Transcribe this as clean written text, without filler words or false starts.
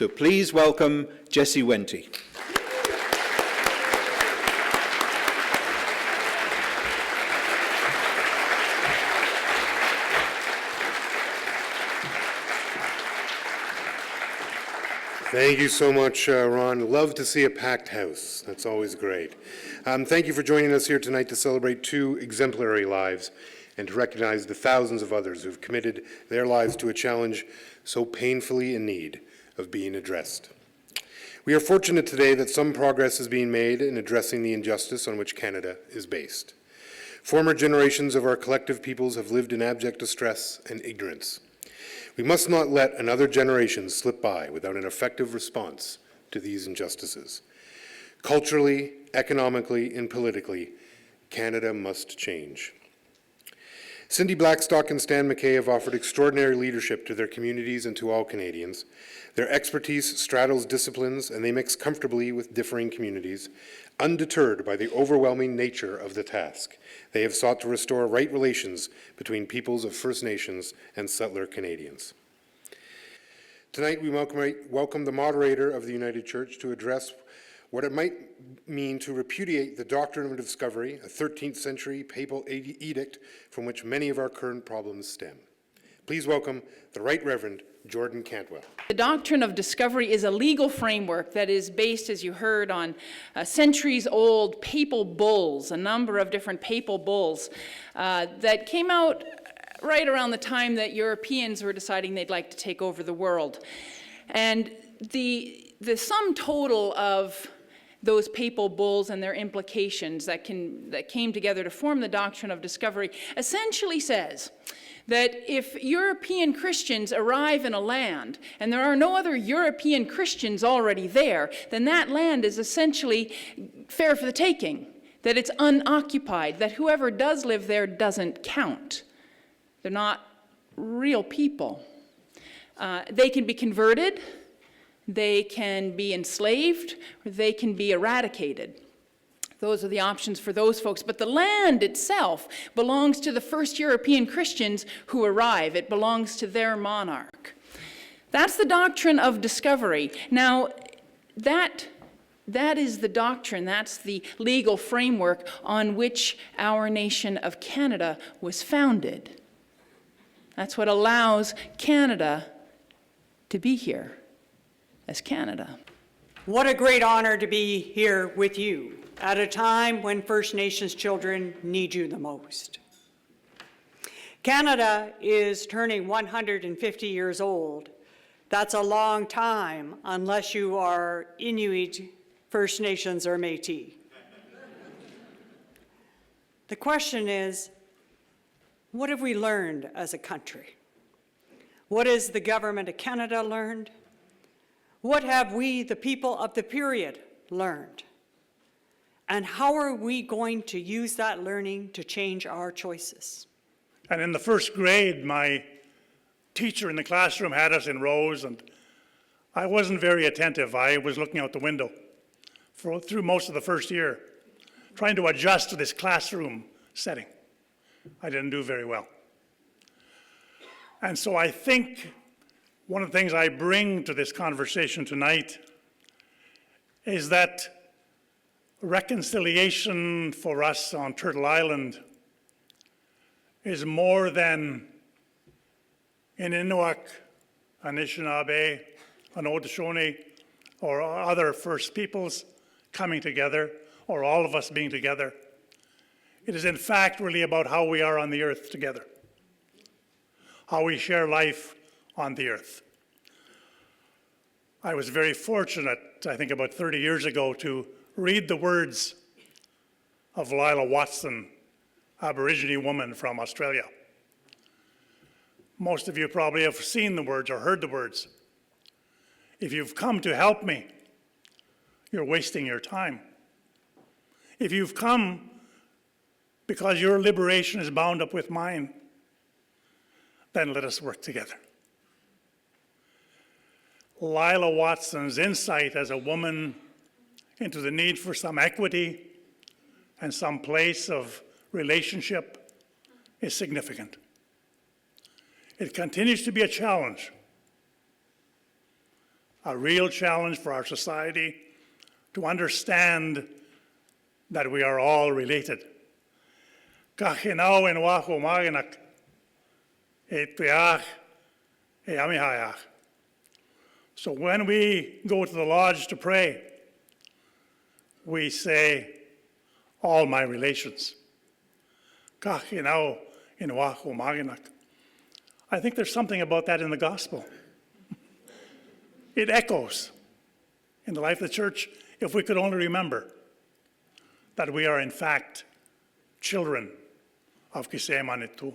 So please welcome Jessie Wenty. Thank you so much, Ron. Love to see a packed house. That's always great. Thank you for joining us here tonight to celebrate two exemplary lives and to recognize the thousands of others who've committed their lives to a challenge so painfully in need of being addressed. We are fortunate today that some progress is being made in addressing the injustice on which Canada is based. Former generations of our collective peoples have lived in abject distress and ignorance. We must not let another generation slip by without an effective response to these injustices. Culturally, economically, and politically, Canada must change. Cindy Blackstock and Stan McKay have offered extraordinary leadership to their communities and to all Canadians. Their expertise straddles disciplines, and they mix comfortably with differing communities. Undeterred by the overwhelming nature of the task, they have sought to restore right relations between peoples of First Nations and settler Canadians. Tonight, we welcome the moderator of the United Church to address what it might mean to repudiate the doctrine of discovery, a 13th century papal edict from which many of our current problems stem. Please welcome the Right Reverend Jordan Cantwell. The doctrine of discovery is a legal framework that is based, as you heard, on centuries-old papal bulls, a number of different papal bulls that came out right around the time that Europeans were deciding they'd like to take over the world. And the sum total of those papal bulls and their implications that came together to form the doctrine of discovery essentially says that if European Christians arrive in a land and there are no other European Christians already there, then that land is essentially fair for the taking, that it's unoccupied, that whoever does live there doesn't count. They're not real people. They can be converted, they can be enslaved, or they can be eradicated. Those are the options for those folks. But the land itself belongs to the first European Christians who arrive. It belongs to their monarch. That's the doctrine of discovery. Now, that is the doctrine, that's the legal framework on which our nation of Canada was founded. That's what allows Canada to be here as Canada. What a great honor to be here with you at a time when First Nations children need you the most. Canada is turning 150 years old. That's a long time unless you are Inuit, First Nations, or Métis. The question is, what have we learned as a country? What has the government of Canada learned? What have we, the people of the period, learned? And how are we going to use that learning to change our choices? And in the first grade, my teacher in the classroom had us in rows, and I wasn't very attentive. I was looking out the window through most of the first year, trying to adjust to this classroom setting. I didn't do very well. And so I think one of the things I bring to this conversation tonight is that reconciliation for us on Turtle Island is more than an Inuit, Anishinaabe, an Haudenosaunee, or other First Peoples coming together, or all of us being together. It is in fact really about how we are on the earth together, how we share life on the earth. I was very fortunate, I think about 30 years ago, to read the words of Lila Watson, Aborigine woman from Australia. Most of you probably have seen the words or heard the words. If you've come to help me, you're wasting your time. If you've come because your liberation is bound up with mine, then let us work together. Lila Watson's insight as a woman into the need for some equity and some place of relationship is significant. It continues to be a challenge. a real challenge for our society to understand that we are all related. Kachinau in wacho maganak, e tuach, e amihayach. So when we go to the lodge to pray, we say, all my relations. Kachinau in wacho maganak. I think there's something about that in the gospel. It echoes in the life of the church if we could only remember that we are in fact children of Kisei Manitou.